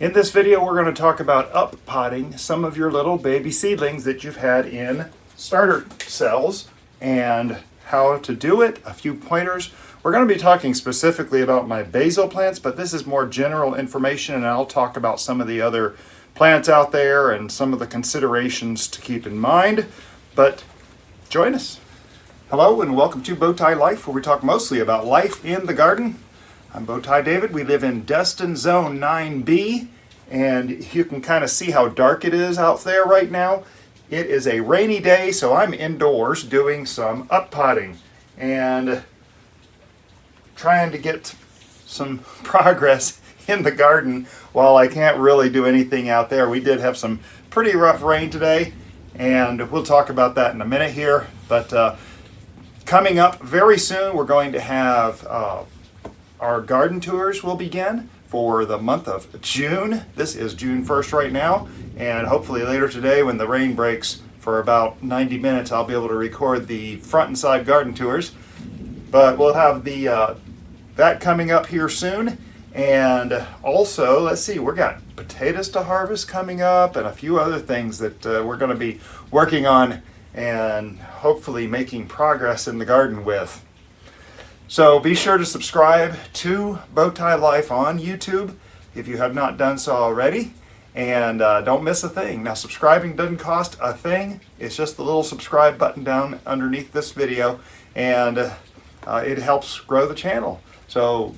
In this video, we're going to talk about up-potting some of your little baby seedlings that you've had in starter cells and how to do it, a few pointers. We're going to be talking specifically about my basil plants, but this is more general information, and I'll talk about some of the other plants out there and some of the considerations to keep in mind. But join us. Hello and welcome to Bowtie Life, where we talk mostly about life in the garden. I'm Bowtie David. We live in Destin Zone 9B, and you can kind of see how dark it is out there right now. It is a rainy day, so I'm indoors doing some up-potting and trying to get some progress in the garden while I can't really do anything out there. We did have some pretty rough rain today, and we'll talk about that in a minute here. But coming up very soon, we're going to have our garden tours will begin for the month of June. This is June 1st right now, and hopefully later today when the rain breaks for about 90 minutes, I'll be able to record the front and side garden tours. But we'll have that coming up here soon. And also, let's see, we've got potatoes to harvest coming up and a few other things that we're going to be working on and hopefully making progress in the garden with. So be sure to subscribe to Bowtie Life on YouTube if you have not done so already, and don't miss a thing. Now, subscribing doesn't cost a thing. It's just the little subscribe button down underneath this video, and it helps grow the channel. So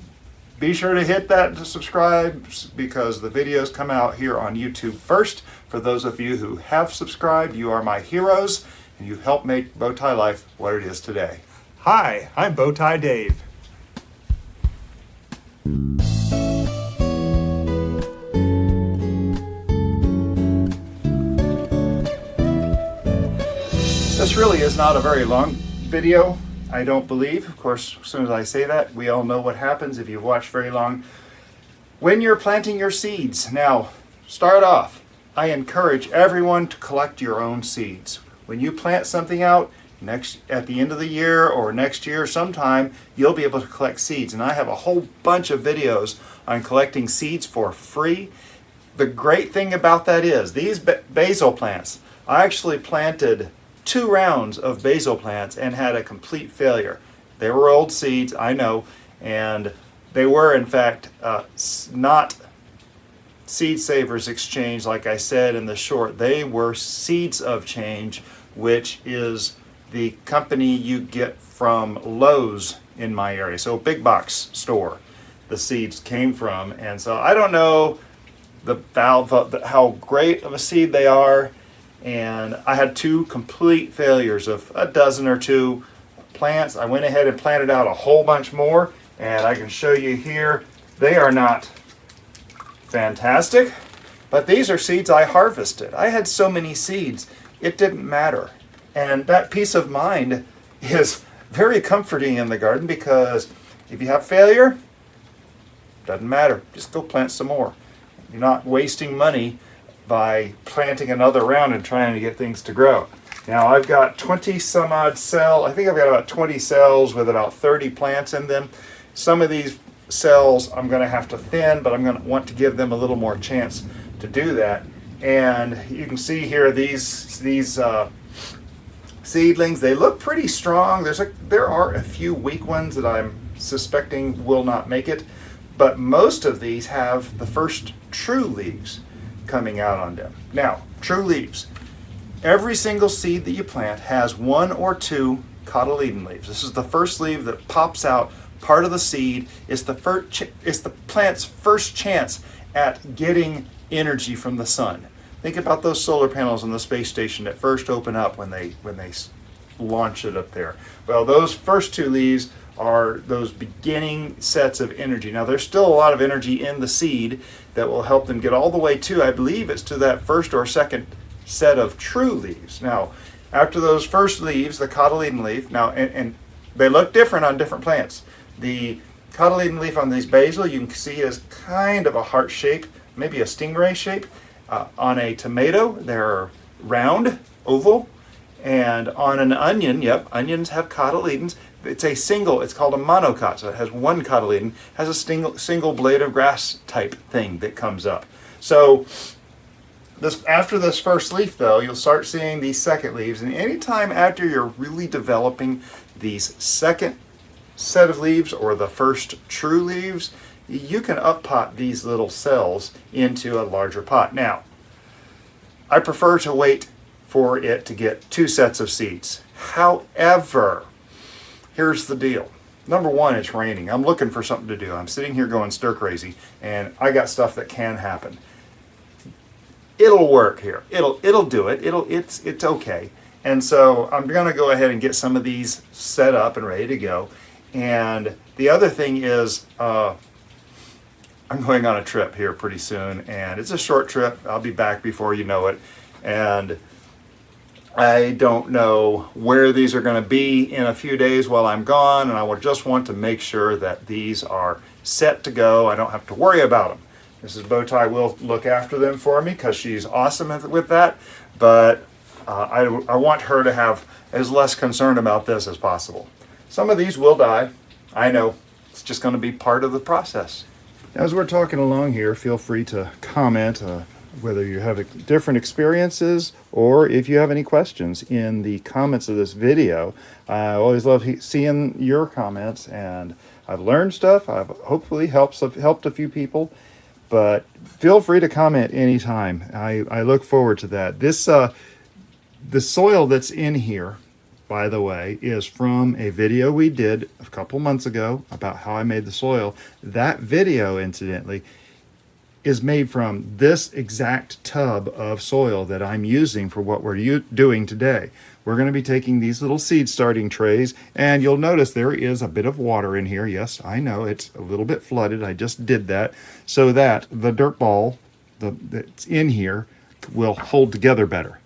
be sure to hit that to subscribe, because the videos come out here on YouTube first. For those of you who have subscribed, you are my heroes, and you help make Bowtie Life what it is today. Hi, I'm Bowtie Dave. This really is not a very long video, I don't believe. Of course, as soon as I say that, we all know what happens if you've watched very long. When you're planting your seeds, now, start off. I encourage everyone to collect your own seeds. When you plant something out, at the end of the year or next year sometime, you'll be able to collect seeds. And I have a whole bunch of videos on collecting seeds for free. The great thing about that is these basil plants, I actually planted 2 rounds of basil plants and had a complete failure. They were old seeds, I know, and they were in fact not Seed Savers Exchange like I said in the short. They were Seeds of Change, which is the company you get from Lowe's in my area. So big box store the seeds came from. And so I don't know how great of a seed they are. And I had 2 complete failures of a dozen or 2 plants. I went ahead and planted out a whole bunch more, and I can show you here. They are not fantastic, but these are seeds I harvested. I had so many seeds, it didn't matter. And that peace of mind is very comforting in the garden, because if you have failure, doesn't matter. Just go plant some more. You're not wasting money by planting another round and trying to get things to grow. Now I've got 20 some odd cells. I think I've got about 20 cells with about 30 plants in them. Some of these cells I'm going to have to thin, but I'm going to want to give them a little more chance to do that. And you can see here these seedlings, they look pretty strong. There are a few weak ones that I'm suspecting will not make it, but most of these have the first true leaves coming out on them. Now, true leaves. Every single seed that you plant has 1 or 2 cotyledon leaves. This is the first leaf that pops out, part of the seed. It's the plant's first chance at getting energy from the sun. Think about those solar panels on the space station that first open up when they launch it up there. Well, those first 2 leaves are those beginning sets of energy. Now, there's still a lot of energy in the seed that will help them get all the way to, I believe it's to that first or second set of true leaves. Now, after those first leaves, the cotyledon leaf, now, and they look different on different plants. The cotyledon leaf on these basil, you can see is kind of a heart shape, maybe a stingray shape. On a tomato, they're round, oval, and on an onion, yep, onions have cotyledons. it's a single, it's called a monocot, so it has one cotyledon, has a single blade of grass type thing that comes up. So after this first leaf though, you'll start seeing these second leaves, and anytime after you're really developing these second set of leaves or the first true leaves, you can up pot these little cells into a larger pot. Now, I prefer to wait for it to get 2 sets of seeds. However, here's the deal. Number one, it's raining. I'm looking for something to do. I'm sitting here going stir crazy, and I got stuff that can happen. It'll work here. It'll do it. It's okay. And so I'm going to go ahead and get some of these set up and ready to go. And the other thing is, I'm going on a trip here pretty soon, and it's a short trip. I'll be back before you know it. And I don't know where these are going to be in a few days while I'm gone, and I will just want to make sure that these are set to go. I don't have to worry about them. Mrs. Bowtie will look after them for me because she's awesome with that, but I want her to have as less concern about this as possible. Some of these will die. I know. It's just going to be part of the process. As we're talking along here, feel free to comment whether you have different experiences or if you have any questions in the comments of this video. I always love seeing your comments, and I've learned stuff. I've hopefully helped a few people, but feel free to comment anytime. I look forward to that. The soil that's in here, by the way, is from a video we did a couple months ago about how I made the soil. That video, incidentally, is made from this exact tub of soil that I'm using for what we're doing today. We're going to be taking these little seed starting trays, and you'll notice there is a bit of water in here. Yes, I know it's a little bit flooded. I just did that so that the dirt ball that's in here will hold together better.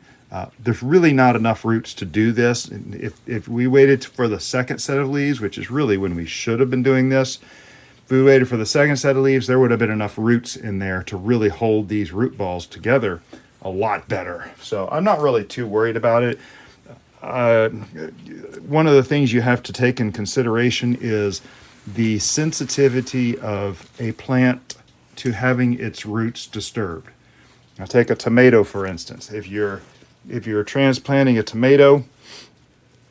There's really not enough roots to do this. If we waited for the second set of leaves, which is really when we should have been doing this, if we waited for the second set of leaves, there would have been enough roots in there to really hold these root balls together a lot better. So I'm not really too worried about it. One of the things you have to take in consideration is the sensitivity of a plant to having its roots disturbed. Now take a tomato, for instance. If you're transplanting a tomato,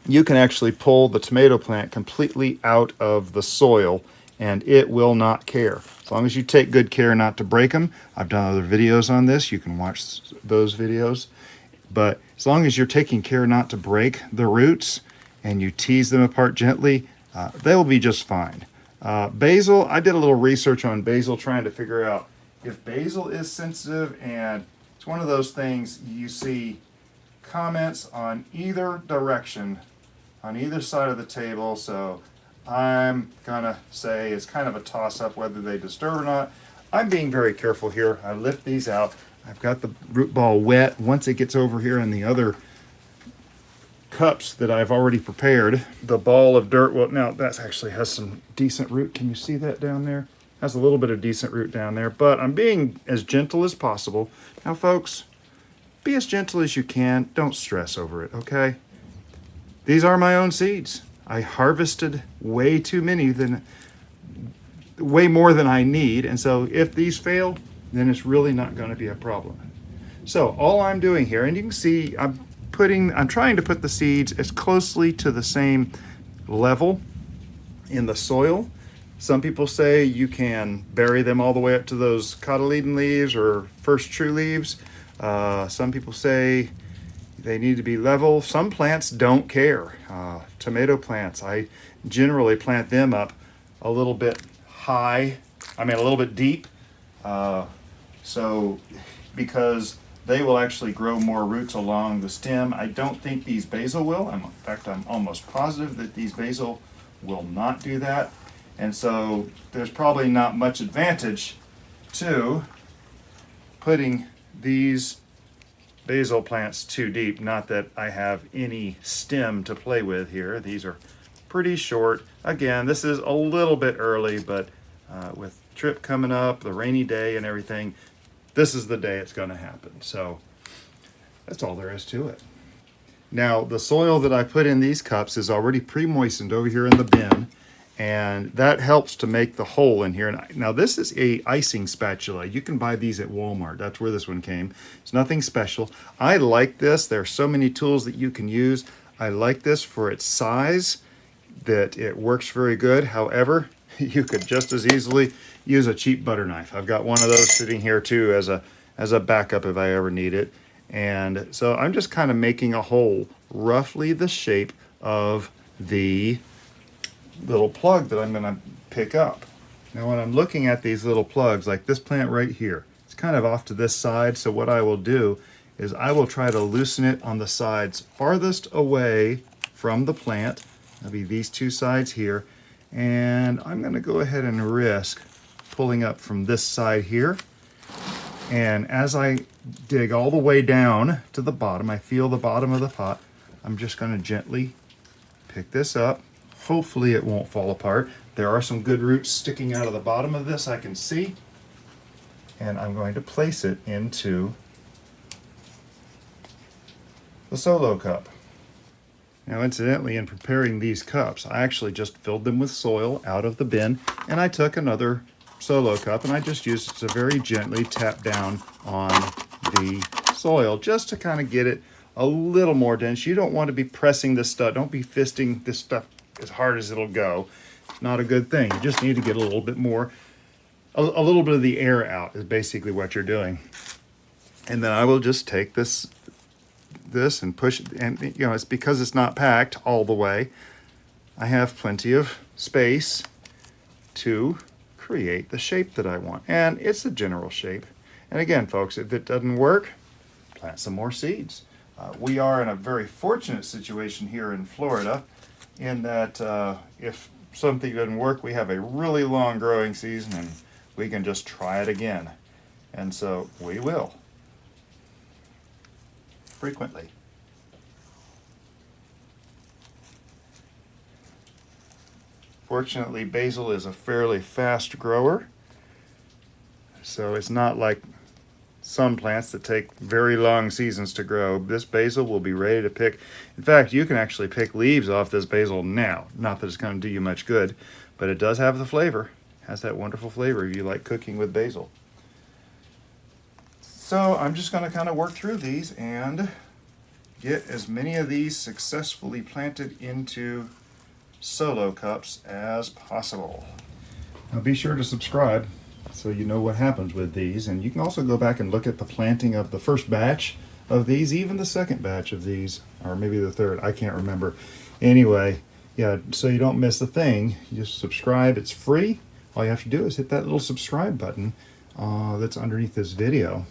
you can actually pull the tomato plant completely out of the soil and it will not care. As long as you take good care not to break them. I've done other videos on this. You can watch those videos. But as long as you're taking care not to break the roots and you tease them apart gently, they will be just fine. Basil, I did a little research on basil trying to figure out if basil is sensitive, and it's one of those things you see comments on either direction, on either side of the table, so I'm gonna say it's kind of a toss-up whether they disturb or not. I'm being very careful here. I lift these out. I've got the root ball wet. Once it gets over here in the other cups that I've already prepared, the ball of dirt, well, now that actually has some decent root. Can you see that down there? Has a little bit of decent root down there, but I'm being as gentle as possible. Now, folks, be as gentle as you can. Don't stress over it, okay? These are my own seeds. I harvested way more than I need, and so if these fail, then it's really not going to be a problem. So all I'm doing here, and you can see I'm trying to put the seeds as closely to the same level in the soil. Some people say you can bury them all the way up to those cotyledon leaves or first true leaves. Some people say they need to be level. Some plants don't care. Tomato plants, I generally plant them up a little bit high, a little bit deep, so because they will actually grow more roots along the stem. I don't think these basil will. In fact, I'm almost positive that these basil will not do that. And so there's probably not much advantage to putting these basil plants too deep. Not that I have any stem to play with here. These are pretty short. Again, this is a little bit early, but with trip coming up, the rainy day and everything, this is the day it's going to happen. So that's all there is to it. Now, the soil that I put in these cups is already pre-moistened over here in the bin, and that helps to make the hole in here. Now, this is a icing spatula. You can buy these at Walmart. That's where this one came. It's nothing special. I like this. There are so many tools that you can use. I like this for its size, that it works very good. However, you could just as easily use a cheap butter knife. I've got one of those sitting here too as a backup if I ever need it. And so I'm just kind of making a hole roughly the shape of the little plug that I'm going to pick up. Now when I'm looking at these little plugs, like this plant right here, it's kind of off to this side, so what I will do is I will try to loosen it on the sides farthest away from the plant. That'll be these two sides here, and I'm going to go ahead and risk pulling up from this side here. And as I dig all the way down to the bottom, I feel the bottom of the pot, I'm just going to gently pick this up. Hopefully it won't fall apart. There are some good roots sticking out of the bottom of this, I can see. And I'm going to place it into the solo cup. Now incidentally, in preparing these cups, I actually just filled them with soil out of the bin, and I took another solo cup and I just used it to very gently tap down on the soil just to kind of get it a little more dense. You don't want to be pressing this stuff. Don't be fisting this stuff as hard as it'll go. It's not a good thing. You just need to get a little bit more, a little bit of the air out is basically what you're doing. And then I will just take this and push it, and you know, it's because it's not packed all the way. I have plenty of space to create the shape that I want, and it's a general shape. And again, folks, if it doesn't work, plant some more seeds. We are in a very fortunate situation here in Florida in that if something doesn't work, we have a really long growing season and we can just try it again. And so we will frequently. Fortunately, basil is a fairly fast grower, so it's not like some plants that take very long seasons to grow. This basil will be ready to pick. In fact, you can actually pick leaves off this basil now. Not that it's going to do you much good, but it does have the flavor. It has that wonderful flavor if you like cooking with basil. So I'm just going to kind of work through these and get as many of these successfully planted into solo cups as possible. Now be sure to subscribe so you know what happens with these, and you can also go back and look at the planting of the first batch of these, even the second batch of these, or maybe the third, I can't remember. Anyway, yeah, so you don't miss a thing, you just subscribe. It's free. All you have to do is hit that little subscribe button that's underneath this video.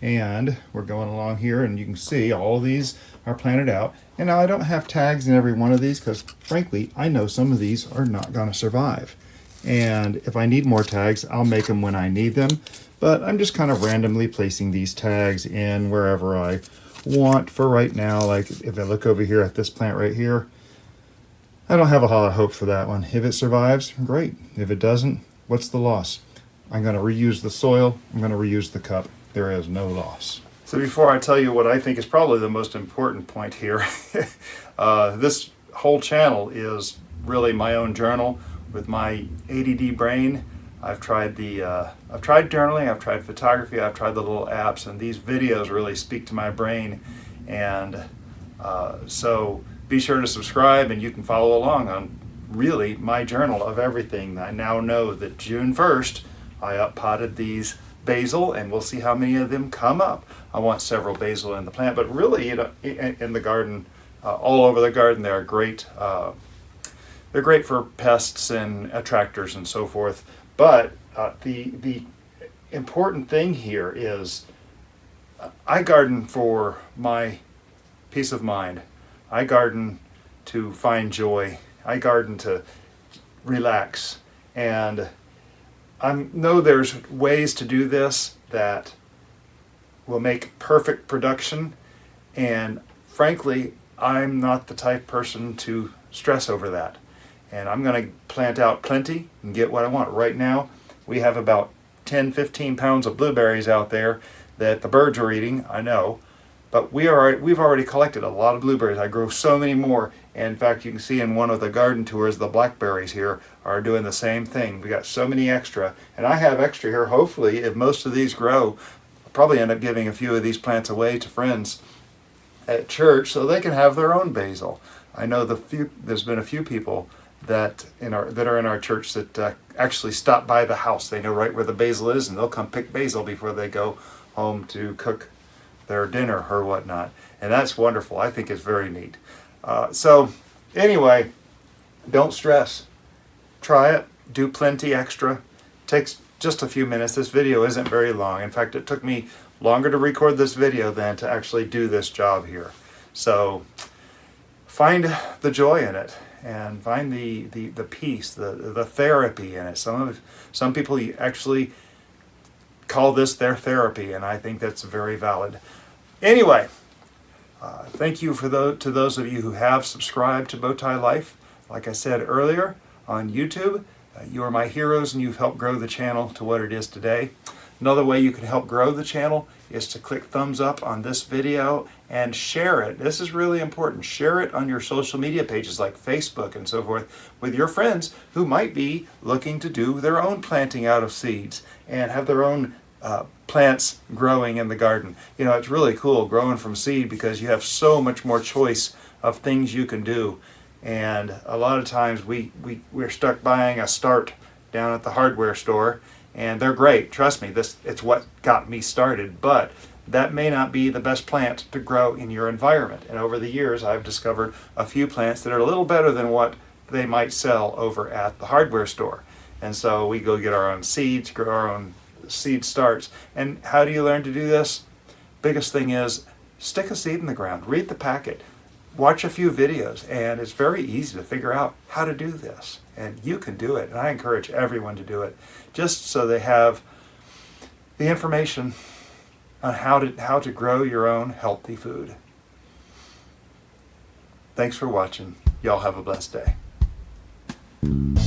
And we're going along here, and you can see all these are planted out. And now I don't have tags in every one of these because, frankly, I know some of these are not going to survive. And if I need more tags, I'll make them when I need them. But I'm just kind of randomly placing these tags in wherever I want for right now. Like if I look over here at this plant right here, I don't have a lot of hope for that one. If it survives, great. If it doesn't, what's the loss? I'm going to reuse the soil. I'm going to reuse the cup. There is no loss. So before I tell you what I think is probably the most important point here, this whole channel is really my own journal with my ADD brain. I've tried journaling, I've tried photography, I've tried the little apps, and these videos really speak to my brain. And so be sure to subscribe, and you can follow along on really my journal of everything. I now know that June 1st, I up-potted these basil, and we'll see how many of them come up. I want several basil in the plant, but really, you know, in the garden, all over the garden, they are great. They're great for pests and attractors and so forth. But the important thing here is I garden for my peace of mind. I garden to find joy. I garden to relax. And I know there's ways to do this that will make perfect production. And frankly, I'm not the type person to stress over that. And I'm going to plant out plenty and get what I want. Right now, we have about 10, 15 pounds of blueberries out there that the birds are eating, I know. But we've already collected a lot of blueberries. I grow so many more. And in fact, you can see in one of the garden tours, the blackberries here are doing the same thing. We got so many extra, and I have extra here. Hopefully, if most of these grow, I'll probably end up giving a few of these plants away to friends at church so they can have their own basil. I know there's been a few people that are in our church that actually stop by the house. They know right where the basil is, and they'll come pick basil before they go home to cook their dinner or whatnot. And that's wonderful. I think it's very neat. So anyway, don't stress. Try it. Do plenty extra. Takes just a few minutes. This video isn't very long. In fact, it took me longer to record this video than to actually do this job here. So find the joy in it, and find the peace, the therapy in it. Some people actually call this their therapy, and I think that's very valid. Anyway, thank you to those of you who have subscribed to Bowtie Life. Like I said earlier, on YouTube, you are my heroes, and you've helped grow the channel to what it is today. Another way you can help grow the channel is to click thumbs up on this video and share it. This is really important. Share it on your social media pages like Facebook and so forth with your friends who might be looking to do their own planting out of seeds and have their own plants growing in the garden. You know, it's really cool growing from seed because you have so much more choice of things you can do. And a lot of times we're stuck buying a start down at the hardware store, and they're great. Trust me, it's what got me started, but that may not be the best plant to grow in your environment. And over the years, I've discovered a few plants that are a little better than what they might sell over at the hardware store. And so we go get our own seeds, grow our own seed starts. And how do you learn to do this? Biggest thing is stick a seed in the ground, read the packet, watch a few videos, and it's very easy to figure out how to do this. And you can do it, and I encourage everyone to do it, just so they have the information on how to grow your own healthy food. Thanks for watching. Y'all have a blessed day.